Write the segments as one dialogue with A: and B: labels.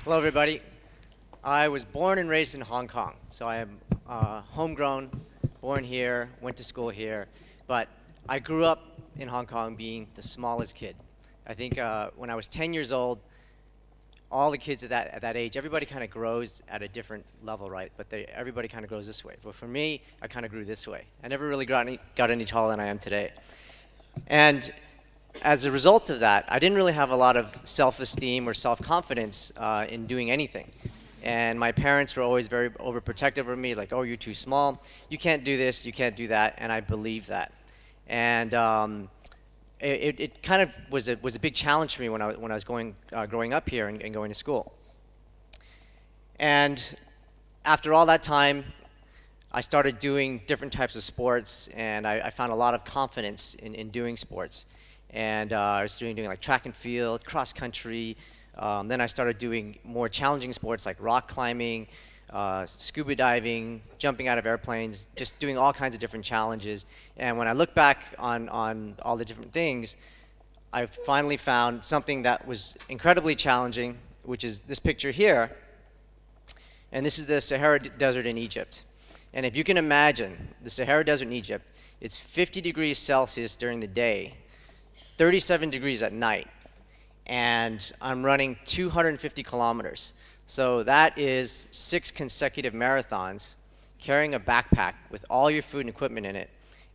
A: Hello, everybody. I was born and raised in Hong Kong, so I am homegrown, born here, went to school here, but I grew up in Hong Kong being the smallest kid. I think when I was 10 years old, all the kids at that age, everybody kind of grows at a different level, right? But everybody kind of grows this way. But for me, I kind of grew this way. I never really got any taller than I am today. And as a result of that, I didn't really have a lot of self-esteem or self-confidence in doing anything. And my parents were always very overprotective of me, like, oh, you're too small, you can't do this, you can't do that, and I believed that. And it kind of was a big challenge for me when I was growing up here and going to school. And after all that time, I started doing different types of sports, and I found a lot of confidence in doing sports. And I was doing like track and field, cross country. Then I started doing more challenging sports like rock climbing, scuba diving, jumping out of airplanes, just doing all kinds of different challenges. And when I look back on all the different things, I finally found something that was incredibly challenging, which is this picture here. And this is the Sahara Desert in Egypt. And if you can imagine the Sahara Desert in Egypt, it's 50 degrees Celsius during the day, 37 degrees at night, and I'm running 250 kilometers. So that is 6 consecutive marathons, carrying a backpack with all your food and equipment in it.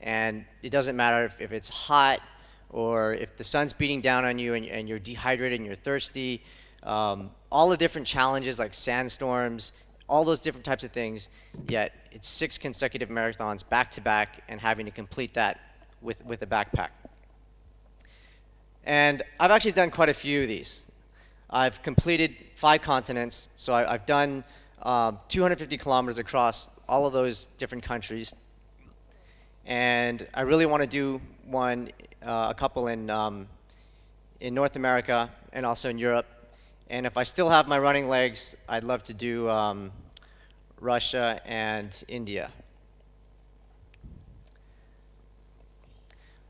A: And it doesn't matter if it's hot or if the sun's beating down on you and you're dehydrated and you're thirsty. All the different challenges like sandstorms, all those different types of things, yet it's 6 consecutive marathons back to back and having to complete that with a backpack. And I've actually done quite a few of these. I've completed 5 continents, so I've done 250 kilometers across all of those different countries. And I really want to do a couple in North America and also in Europe. And if I still have my running legs, I'd love to do Russia and India.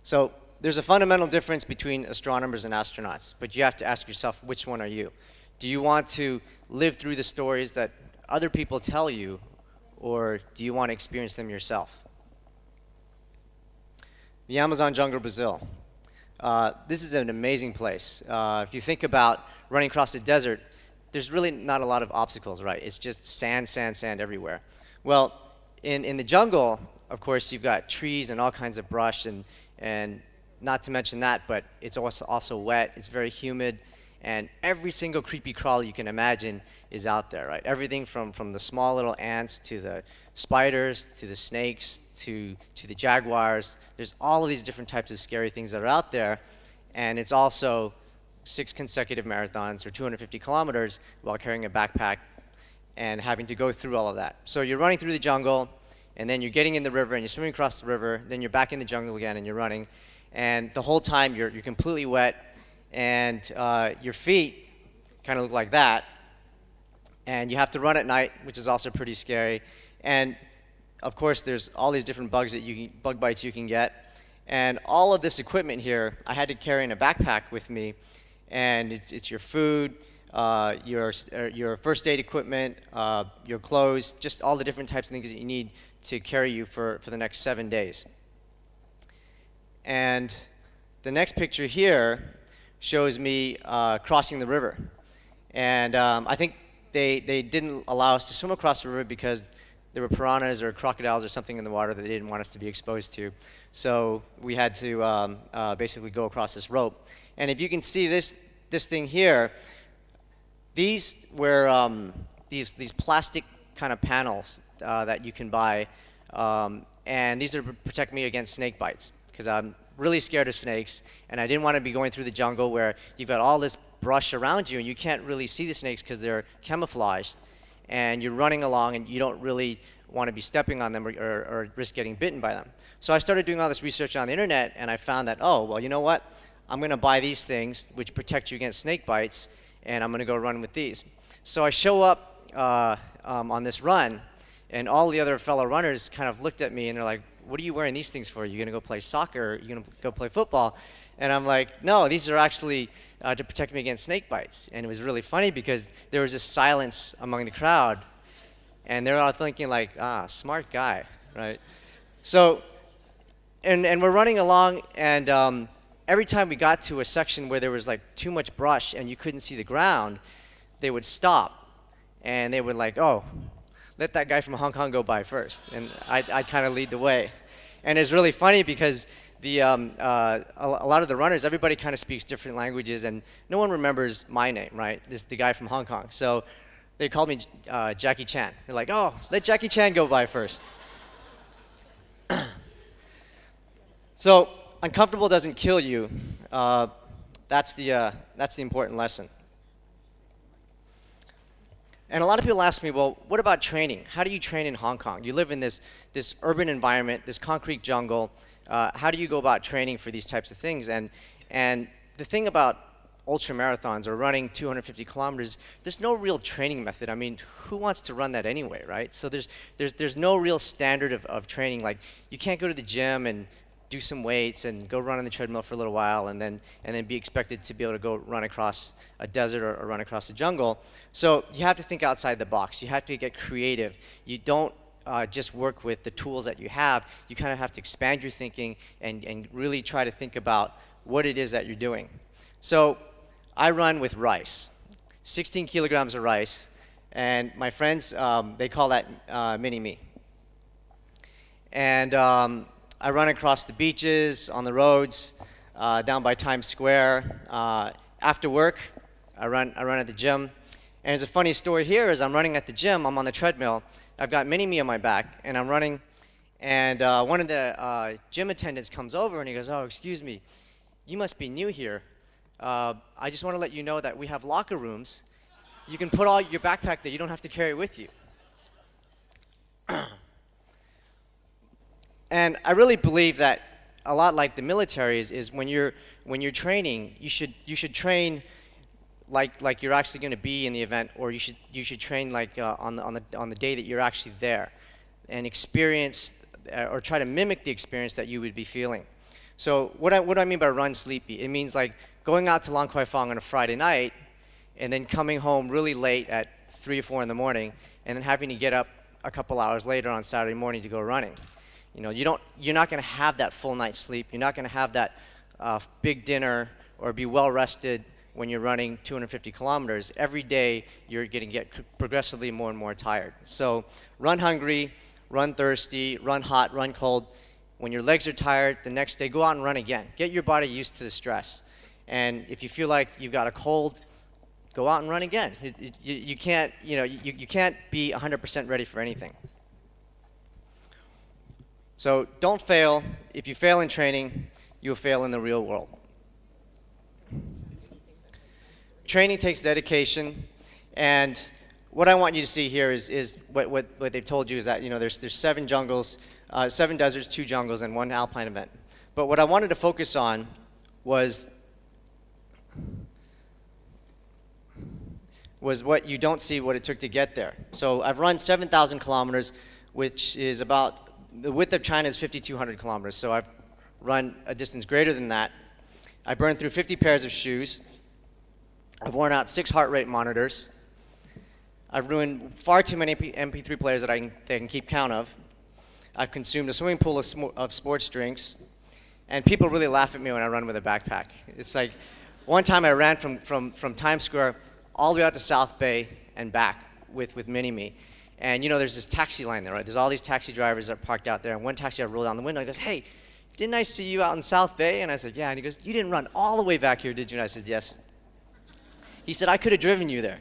A: So there's a fundamental difference between astronomers and astronauts, but you have to ask yourself, which one are you? Do you want to live through the stories that other people tell you, or do you want to experience them yourself? The Amazon jungle, Brazil. This is an amazing place. If you think about running across the desert, there's really not a lot of obstacles, right? It's just sand, sand, sand everywhere. Well, in the jungle, of course, you've got trees and all kinds of brush, and not to mention that, but it's also wet, it's very humid, and every single creepy crawler you can imagine is out there, right? Everything from the small little ants to the spiders to the snakes to the jaguars. There's all of these different types of scary things that are out there, and it's also 6 consecutive marathons or 250 kilometers while carrying a backpack and having to go through all of that. So you're running through the jungle, and then you're getting in the river, and you're swimming across the river, then you're back in the jungle again, and you're running. And the whole time you're completely wet, and your feet kind of look like that. And you have to run at night, which is also pretty scary. And of course, there's all these different bug bites you can get. And all of this equipment here, I had to carry in a backpack with me. And it's your food, your first aid equipment, your clothes, just all the different types of things that you need to carry you for the next 7 days. And the next picture here shows me crossing the river. And I think they didn't allow us to swim across the river because there were piranhas or crocodiles or something in the water that they didn't want us to be exposed to. So we had to basically go across this rope. And if you can see this thing here, these were these plastic kind of panels that you can buy, and these are to protect me against snake bites, because I'm really scared of snakes, and I didn't want to be going through the jungle where you've got all this brush around you and you can't really see the snakes because they're camouflaged, and you're running along and you don't really want to be stepping on them or risk getting bitten by them. So I started doing all this research on the internet, and I found that, oh, well, you know what? I'm going to buy these things which protect you against snake bites, and I'm going to go run with these. So I show up on this run, and all the other fellow runners kind of looked at me and they're like, what are you wearing these things for? Are you going to go play soccer? Are you going to go play football? And I'm like, no, these are actually to protect me against snake bites. And it was really funny because there was this silence among the crowd, and they're all thinking like, smart guy, right? So, and we're running along, and every time we got to a section where there was like too much brush and you couldn't see the ground, they would stop, and they would like, oh, let that guy from Hong Kong go by first, and I'd kind of lead the way. And it's really funny because a lot of the runners, everybody kind of speaks different languages, and no one remembers my name, right? This is the guy from Hong Kong. So they called me Jackie Chan. They're like, oh, let Jackie Chan go by first. So uncomfortable doesn't kill you. That's the important lesson. And a lot of people ask me, well, what about training? How do you train in Hong Kong? You live in this urban environment, this concrete jungle. How do you go about training for these types of things? And the thing about ultra marathons or running 250 kilometers, there's no real training method. I mean, who wants to run that anyway, right? So there's no real standard of training. Like, you can't go to the gym and do some weights and go run on the treadmill for a little while and then be expected to be able to go run across a desert or run across a jungle. So you have to think outside the box. You have to get creative. You don't just work with the tools that you have. You kind of have to expand your thinking and really try to think about what it is that you're doing. So I run with rice, 16 kilograms of rice, and my friends, they call that mini-me. And I run across the beaches, on the roads, down by Times Square. After work, I run at the gym. And there's a funny story here. As I'm running at the gym, I'm on the treadmill. I've got mini-me on my back, and I'm running. And one of the gym attendants comes over, and he goes, oh, excuse me, you must be new here. I just want to let you know that we have locker rooms. You can put all your backpack there. You don't have to carry it with you. And I really believe that a lot like the military is when you're training, you should train like you're actually going to be in the event, or you should train like on the day that you're actually there, and experience or try to mimic the experience that you would be feeling. So what do I mean by run sleepy? It means like going out to Long Kwai Fong on a Friday night, and then coming home really late at 3 or 4 in the morning, and then having to get up a couple hours later on Saturday morning to go running. You know, you're not going to have that full night's sleep. You're not going to have that big dinner or be well rested when you're running 250 kilometers. Every day you're going to get progressively more and more tired. So run hungry, run thirsty, run hot, run cold. When your legs are tired, the next day go out and run again. Get your body used to the stress. And if you feel like you've got a cold, go out and run again. You can't be 100% ready for anything. So don't fail. If you fail in training, you'll fail in the real world. Training takes dedication, and what I want you to see here is what they've told you is that there's 7 jungles, 7 deserts, 2 jungles, and 1 alpine event. But what I wanted to focus on was what you don't see, what it took to get there. So I've run 7,000 kilometers, which is about the width of China is 5,200 kilometers, so I've run a distance greater than that. I burned through 50 pairs of shoes. I've worn out 6 heart rate monitors. I've ruined far too many MP3 players that I can keep count of. I've consumed a swimming pool of sports drinks, and people really laugh at me when I run with a backpack. It's like one time I ran from Times Square all the way out to South Bay and back with mini-me. And there's this taxi line there, right? There's all these taxi drivers that are parked out there. And one taxi driver rolled down the window and goes, hey, didn't I see you out in South Bay? And I said, yeah. And he goes, you didn't run all the way back here, did you? And I said, yes. He said, I could have driven you there.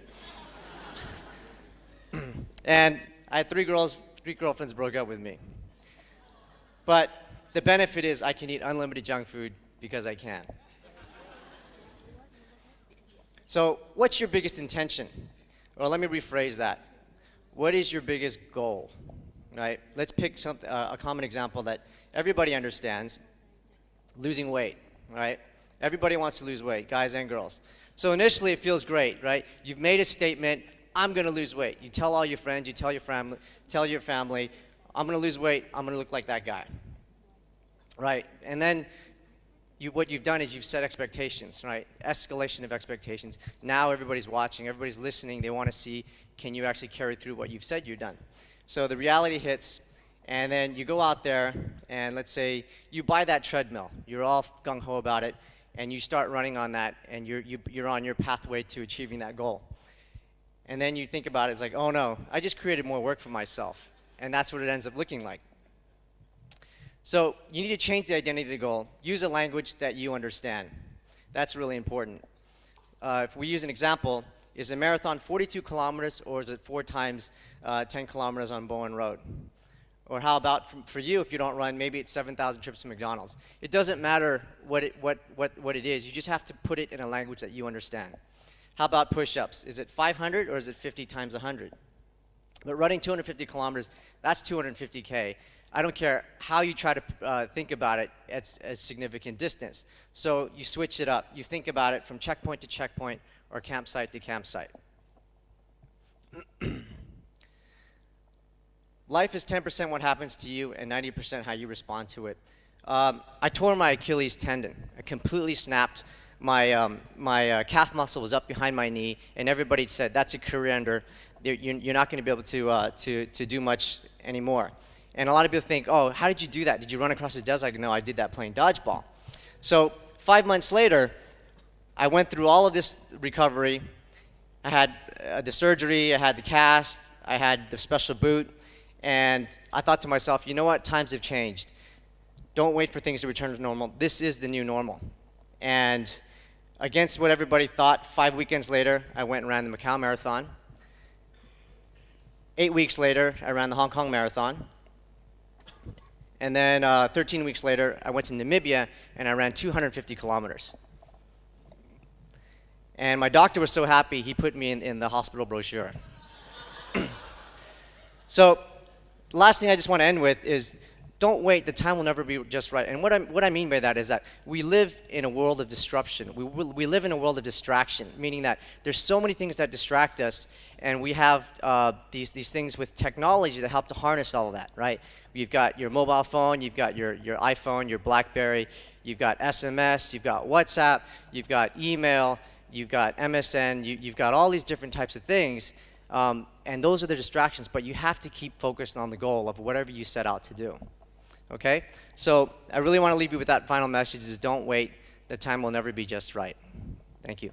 A: And I had 3 girlfriends broke up with me. But the benefit is I can eat unlimited junk food because I can. So what's your biggest intention? Well, let me rephrase that. What is your biggest goal, right? Let's pick a common example that everybody understands, losing weight, right? Everybody wants to lose weight, guys and girls. So initially it feels great, right? You've made a statement, I'm going to lose weight. You tell all your friends, you tell your family, I'm going to lose weight, I'm going to look like that guy. right? And then what you've done is you've set expectations, right? Escalation of expectations. Now everybody's watching, everybody's listening. They want to see, can you actually carry through what you've said you're done? So the reality hits, and then you go out there, and let's say you buy that treadmill. You're all gung-ho about it, and you start running on that, and you're on your pathway to achieving that goal. And then you think about it, it's like, oh no, I just created more work for myself. And that's what it ends up looking like. So you need to change the identity of the goal. Use a language that you understand. That's really important. If we use an example, is a marathon 42 kilometers, or is it 4 times 10 kilometers on Bowen Road? Or how about for you, if you don't run, maybe it's 7,000 trips to McDonald's. It doesn't matter what it is. You just have to put it in a language that you understand. How about push-ups? Is it 500 or is it 50 times 100? But running 250 kilometers, that's 250K. I don't care how you try to think about it, it's a significant distance. So you switch it up. You think about it from checkpoint to checkpoint or campsite to campsite. Life is 10% what happens to you and 90% how you respond to it. I tore my Achilles tendon. I completely snapped. My calf muscle was up behind my knee, and everybody said, that's a career ender. You're not going to be able to do much anymore. And a lot of people think, oh, how did you do that? Did you run across the desert? I go, no, I did that playing dodgeball. So 5 months later, I went through all of this recovery. I had the surgery, I had the cast, I had the special boot, and I thought to myself, you know what? Times have changed. Don't wait for things to return to normal. This is the new normal. And against what everybody thought, 5 weekends later, I went and ran the Macau Marathon. 8 weeks later, I ran the Hong Kong Marathon. And then 13 weeks later, I went to Namibia, and I ran 250 kilometers. And my doctor was so happy, he put me in the hospital brochure. So the last thing I just want to end with is, don't wait. The time will never be just right. And what I mean by that is that we live in a world of disruption. We live in a world of distraction, meaning that there's so many things that distract us, and we have these things with technology that help to harness all of that, right? You've got your mobile phone, you've got your iPhone, your BlackBerry, you've got SMS, you've got WhatsApp, you've got email, you've got MSN, you've got all these different types of things, and those are the distractions, but you have to keep focused on the goal of whatever you set out to do. Okay? So I really want to leave you with that final message is don't wait. The time will never be just right. Thank you.